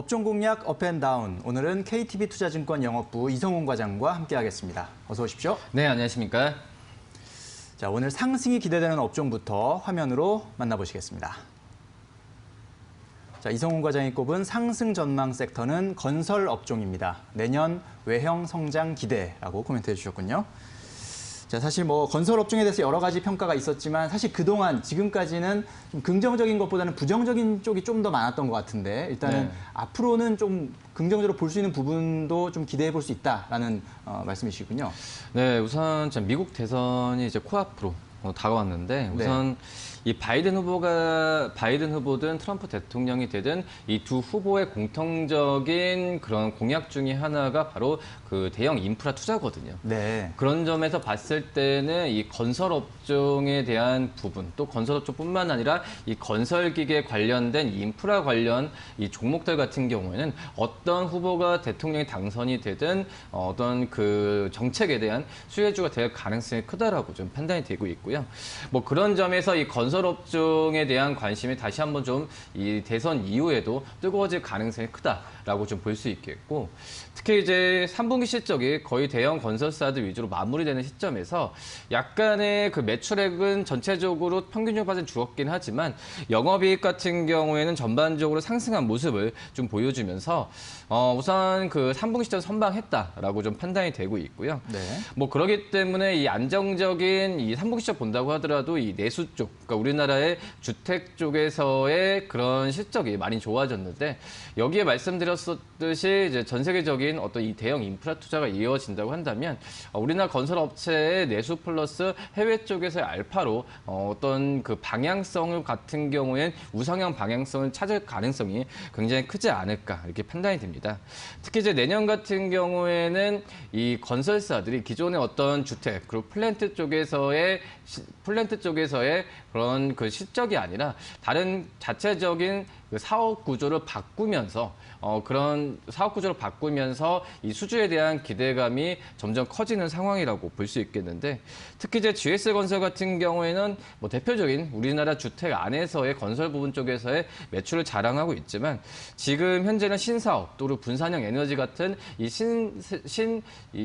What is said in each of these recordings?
업종 공략 업앤다운. 오늘은 KTB투자증권 영업부 이성훈 과장과 함께하겠습니다. 어서 오십시오. 네, 안녕하십니까. 자, 오늘 상승이 기대되는 업종부터 화면으로 만나보시겠습니다. 자, 이성훈 과장이 꼽은 상승 전망 섹터는 건설 업종입니다. 내년 외형 성장 기대라고 코멘트해 주셨군요. 자, 사실 건설 업종에 대해서 여러 가지 평가가 있었지만 사실 그동안 지금까지는 좀 긍정적인 것보다는 부정적인 쪽이 좀 더 많았던 것 같은데 일단은 앞으로는 좀 긍정적으로 볼 수 있는 부분도 좀 기대해 볼 수 있다라는 말씀이시군요. 네, 우선 미국 대선이 이제 코앞으로 다가왔는데 우선 이 바이든 후보든 트럼프 대통령이 되든 이 두 후보의 공통적인 그런 공약 중에 하나가 바로 그 대형 인프라 투자거든요. 네. 그런 점에서 봤을 때는 이 건설 업종에 대한 부분, 또 건설 업종뿐만 아니라 이 건설 기계 관련된 인프라 관련 이 종목들 같은 경우에는 어떤 후보가 대통령이 당선이 되든 어떤 그 정책에 대한 수혜주가 될 가능성이 크다라고 좀 판단이 되고 있고요. 그런 점에서 이 건설 업종에 대한 관심이 다시 한번 좀 이 대선 이후에도 뜨거워질 가능성이 크다라고 좀 볼 수 있겠고, 특히 이제 3분기 실적이 거의 대형 건설사들 위주로 마무리되는 시점에서 약간의 그 매출액은 전체적으로 평균적으로 빠진 죽었긴 하지만 영업이익 같은 경우에는 전반적으로 상승한 모습을 좀 보여주면서 우선 그 3분기 시점 선방했다라고 좀 판단이 되고 있고요. 네. 그러기 때문에 이 안정적인 이 3분기 시점 본다고 하더라도 이 내수 쪽, 그러니까 우리나라의 주택 쪽에서의 그런 실적이 많이 좋아졌는데, 여기에 말씀드렸듯이 이제 전 세계적인 어떤 이 대형 인프라 투자가 이어진다고 한다면 우리나라 건설 업체의 내수 플러스 해외 쪽에서의 알파로 어떤 그 방향성 같은 경우엔 우상향 방향성을 찾을 가능성이 굉장히 크지 않을까 이렇게 판단이 됩니다. 특히 이제 내년 같은 경우에는 이 건설사들이 기존의 어떤 주택 그리고 플랜트 쪽에서의 그런 그 실적이 아니라 다른 자체적인 그 사업 구조를 바꾸면서 이 수주에 대한 기대감이 점점 커지는 상황이라고 볼 수 있겠는데, 특히 이제 GS건설 같은 경우에는 대표적인 우리나라 주택 안에서의 건설 부분 쪽에서의 매출을 자랑하고 있지만, 지금 현재는 신사업 또는 분산형 에너지 같은 이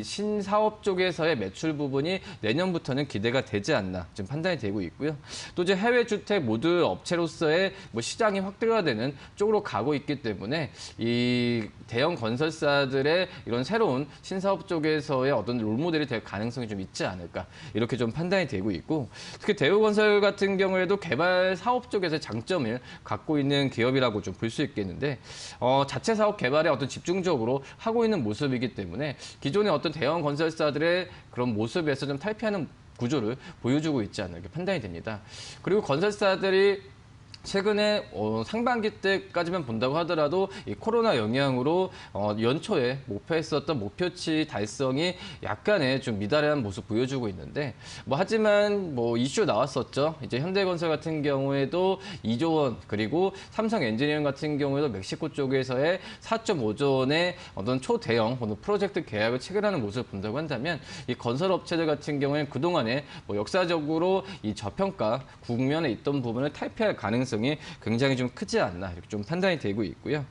신사업 쪽에서의 매출 부분이 내년부터는 기대가 되지 않나 지금 판단이 되고 있고요. 또 이제 해외 주택 모듈 업체로서의 시장이 확대가 되는 쪽으로 가고 있기 때문에 이 대형 건설사들의 이런 새로운 신사업 쪽에서의 어떤 롤모델이 될 가능성이 좀 있지 않을까 이렇게 좀 판단이 되고 있고, 특히 대우건설 같은 경우에도 개발 사업 쪽에서 장점을 갖고 있는 기업이라고 좀 볼 수 있겠는데, 자체 사업 개발에 어떤 집중적으로 하고 있는 모습이기 때문에 기존의 어떤 대형 건설사들의 그런 모습에서 좀 탈피하는 구조를 보여주고 있지 않나 이렇게 판단이 됩니다. 그리고 건설사들이 최근에 상반기 때까지만 본다고 하더라도 이 코로나 영향으로 연초에 목표했었던 목표치 달성이 약간의 좀 미달한 모습 보여주고 있는데, 하지만 이슈 나왔었죠. 이제 현대건설 같은 경우에도 2조 원, 그리고 삼성 엔지니어링 같은 경우에도 멕시코 쪽에서의 4.5조 원의 어떤 초대형 프로젝트 계약을 체결하는 모습을 본다고 한다면, 이 건설 업체들 같은 경우에는 그동안에 역사적으로 이 저평가 국면에 있던 부분을 탈피할 가능성이 굉장히 좀 크지 않나 이렇게 좀 판단이 되고 있고요.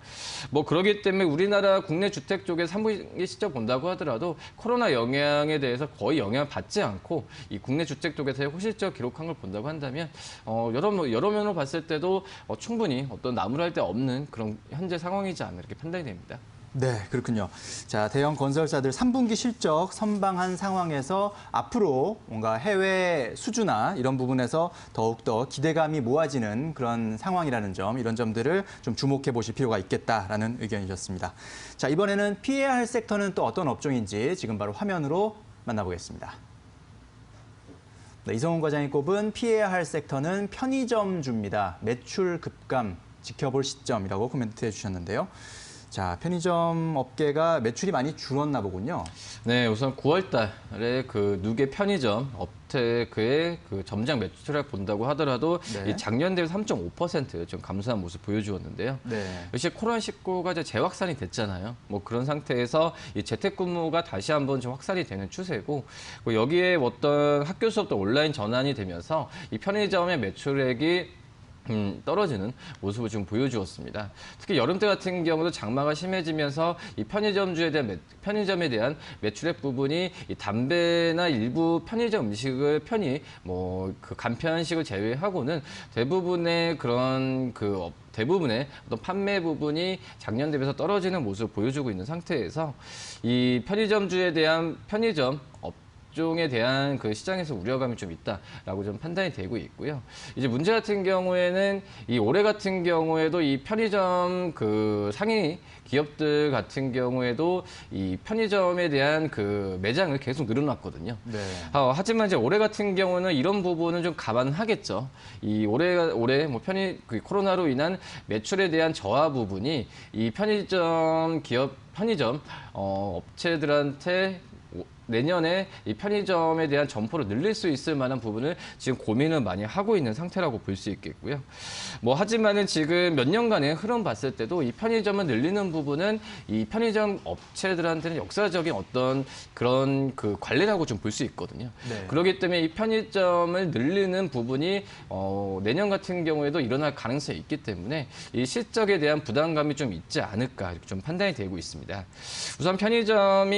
그러기 때문에 우리나라 국내 주택 쪽에 3분기 실적 본다고 하더라도 코로나 영향에 대해서 거의 영향을 받지 않고 이 국내 주택 쪽에서의 호실적 기록한 걸 본다고 한다면 여러 면으로 봤을 때도 충분히 어떤 나무랄 데 없는 그런 현재 상황이지 않나 이렇게 판단이 됩니다. 네, 그렇군요. 자, 대형 건설사들 3분기 실적 선방한 상황에서 앞으로 뭔가 해외 수주나 이런 부분에서 더욱더 기대감이 모아지는 그런 상황이라는 점, 이런 점들을 좀 주목해 보실 필요가 있겠다라는 의견이셨습니다. 자, 이번에는 피해야 할 섹터는 또 어떤 업종인지 지금 바로 화면으로 만나보겠습니다. 네, 이성훈 과장이 꼽은 피해야 할 섹터는 편의점주입니다. 매출 급감 지켜볼 시점이라고 코멘트해 주셨는데요. 자, 편의점 업계가 매출이 많이 줄었나 보군요. 네, 우선 9월 달에 그 누계 편의점 업체의 그 점장 매출액 본다고 하더라도 이 작년 대비 3.5% 좀 감소한 모습 보여주었는데요. 역시 코로나19가 이제 재확산이 됐잖아요. 그런 상태에서 이 재택근무가 다시 한번 좀 확산이 되는 추세고, 여기에 어떤 학교 수업도 온라인 전환이 되면서 이 편의점의 매출액이 떨어지는 모습을 좀 보여주었습니다. 특히 여름때 같은 경우도 장마가 심해지면서 이 편의점에 대한 매출액 부분이 이 담배나 일부 편의점 음식을 편히 뭐 그 간편식을 제외하고는 대부분의 그런 대부분의 어떤 판매 부분이 작년 대비해서 떨어지는 모습을 보여주고 있는 상태에서 이 편의점주에 대한 편의점 업종에 대한 그 시장에서 우려감이 좀 있다라고 좀 판단이 되고 있고요. 이제 문제 같은 경우에는 이 올해 같은 경우에도 이 편의점 그 상위 기업들 같은 경우에도 이 편의점에 대한 그 매장을 계속 늘어났거든요. 네. 하지만 이제 올해 같은 경우는 이런 부분은 좀 감안하겠죠. 이 올해 뭐 코로나로 인한 매출에 대한 저하 부분이 이 편의점 업체들한테 내년에 이 편의점에 대한 점포를 늘릴 수 있을 만한 부분을 지금 고민을 많이 하고 있는 상태라고 볼 수 있겠고요. 뭐 하지만은 지금 몇 년간의 흐름 봤을 때도 이 편의점을 늘리는 부분은 이 편의점 업체들한테는 역사적인 어떤 그런 그 관리라고 좀 볼 수 있거든요. 네. 그렇기 때문에 이 편의점을 늘리는 부분이 내년 같은 경우에도 일어날 가능성이 있기 때문에 이 실적에 대한 부담감이 좀 있지 않을까 이렇게 좀 판단이 되고 있습니다. 우선 편의점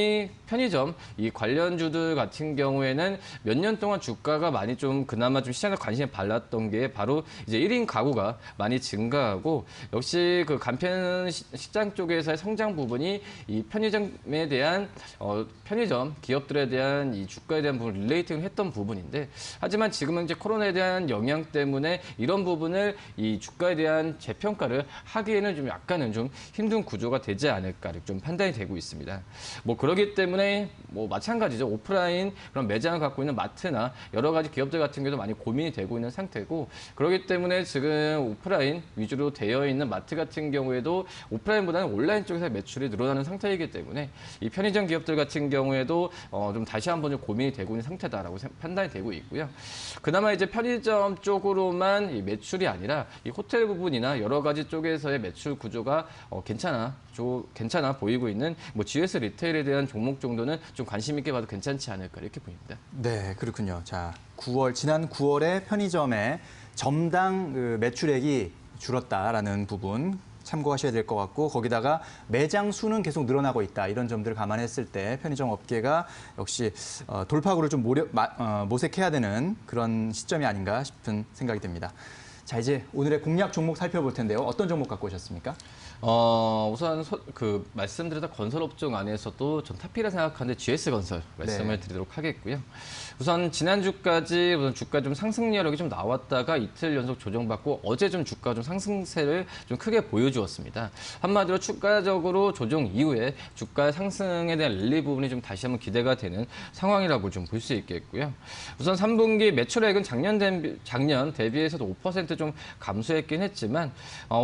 이 관련주들 같은 경우에는 몇 년 동안 주가가 많이 좀 그나마 좀 시장에 관심이 발랐던 게 바로 이제 1인 가구가 많이 증가하고 역시 그 간편 시장 쪽에서의 성장 부분이 이 편의점에 대한 편의점 기업들에 대한 이 주가에 대한 부분 릴레이팅을 했던 부분인데 하지만 지금은 이제 코로나에 대한 영향 때문에 이런 부분을 이 주가에 대한 재평가를 하기에는 좀 약간은 좀 힘든 구조가 되지 않을까 좀 판단이 되고 있습니다. 뭐 그러기 때문에 뭐 마찬가지죠. 오프라인 그런 매장을 갖고 있는 마트나 여러 가지 기업들 같은 경우도 많이 고민이 되고 있는 상태고 그렇기 때문에 지금 오프라인 위주로 되어 있는 마트 같은 경우에도 오프라인보다는 온라인 쪽에서 매출이 늘어나는 상태이기 때문에 이 편의점 기업들 같은 경우에도 좀 다시 한번 좀 고민이 되고 있는 상태다라고 판단이 되고 있고요. 그나마 이제 편의점 쪽으로만 이 매출이 아니라 이 호텔 부분이나 여러 가지 쪽에서의 매출 구조가 괜찮아 보이고 있는 뭐 GS 리테일에 대한 종목 정도는 좀 관심 있게 봐도 괜찮지 않을까 이렇게 보입니다. 네, 그렇군요. 자, 지난 9월에 편의점의 점당 그 매출액이 줄었다라는 부분 참고하셔야 될 것 같고 거기다가 매장 수는 계속 늘어나고 있다. 이런 점들을 감안했을 때 편의점 업계가 역시 돌파구를 좀 모색해야 되는 그런 시점이 아닌가 싶은 생각이 듭니다. 자, 이제 오늘의 공략 종목 살펴볼 텐데요. 어떤 종목 갖고 오셨습니까? 우선 말씀드렸던 건설업종 안에서도 전 탑피라 생각하는데 GS건설 말씀을 드리도록 하겠고요. 우선 지난주까지 우선 주가 좀 상승 여력이 좀 나왔다가 이틀 연속 조정받고 어제 좀 주가 좀 상승세를 좀 크게 보여주었습니다. 한마디로 추가적으로 조정 이후에 주가 상승에 대한 랠리 부분이 좀 다시 한번 기대가 되는 상황이라고 좀 볼 수 있겠고요. 우선 3분기 매출액은 작년 대비해서도 5%좀 감소했긴 했지만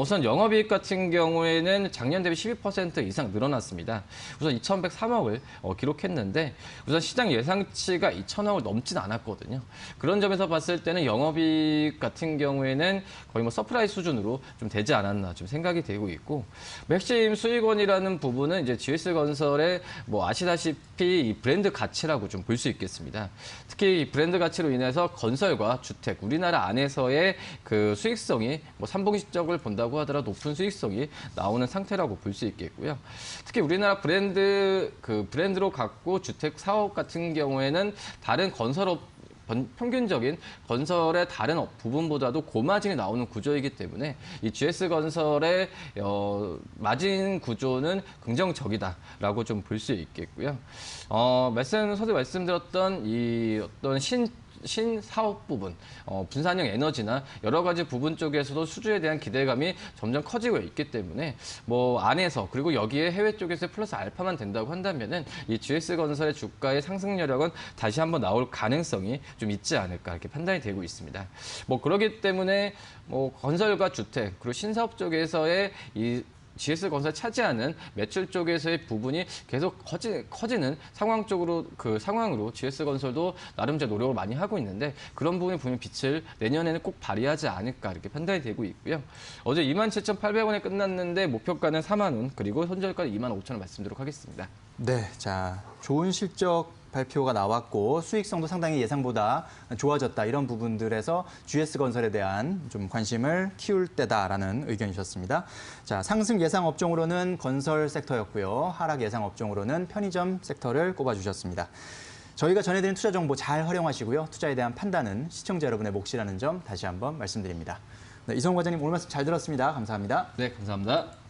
우선 영업이익 같은 경우에는 작년 대비 12% 이상 늘어났습니다. 우선 2,103억을 기록했는데 우선 시장 예상치가 2,000억을 넘진 않았거든요. 그런 점에서 봤을 때는 영업이익 같은 경우에는 거의 뭐 서프라이즈 수준으로 좀 되지 않았나 좀 생각이 되고 있고 핵심 수익원이라는 부분은 이제 GS건설의 뭐 아시다시피 이 브랜드 가치라고 좀 볼 수 있겠습니다. 특히 이 브랜드 가치로 인해서 건설과 주택 네. 우리나라 안에서의 그 수익성이 뭐 3분기 실적을 본다고 하더라도 높은 수익성이 나오는 상태라고 볼 수 있겠고요. 특히 우리나라 브랜드로 갖고 주택 사업 같은 경우에는 다른 평균적인 건설의 다른 부분보다도 고마진이 나오는 구조이기 때문에 이 GS건설의 마진 구조는 긍정적이다라고 좀 볼 수 있겠고요. 서두 말씀드렸던 이 어떤 신사업 부분, 분산형 에너지나 여러 가지 부분 쪽에서도 수주에 대한 기대감이 점점 커지고 있기 때문에 뭐 안에서 그리고 여기에 해외 쪽에서 플러스 알파만 된다고 한다면은 이 GS건설의 주가의 상승 여력은 다시 한번 나올 가능성이 좀 있지 않을까 이렇게 판단이 되고 있습니다. 뭐 그렇기 때문에 뭐 건설과 주택 그리고 신사업 쪽에서의 이 GS건설 차지하는 매출 쪽에서의 부분이 계속 커지는 상황으로 GS건설도 나름대로 노력을 많이 하고 있는데 그런 부분의 분명 빛을 내년에는 꼭 발휘하지 않을까 이렇게 판단이 되고 있고요. 어제 27,800원에 끝났는데 목표가는 4만 원 그리고 손절가는 25,000원 말씀드리도록 하겠습니다. 네, 자, 좋은 실적 발표가 나왔고 수익성도 상당히 예상보다 좋아졌다. 이런 부분들에서 GS건설에 대한 좀 관심을 키울 때다라는 의견이셨습니다. 자, 상승 예상 업종으로는 건설 섹터였고요. 하락 예상 업종으로는 편의점 섹터를 꼽아주셨습니다. 저희가 전해드린 투자 정보 잘 활용하시고요. 투자에 대한 판단은 시청자 여러분의 몫이라는 점 다시 한번 말씀드립니다. 네, 이성훈 과장님 오늘 말씀 잘 들었습니다. 감사합니다. 네, 감사합니다.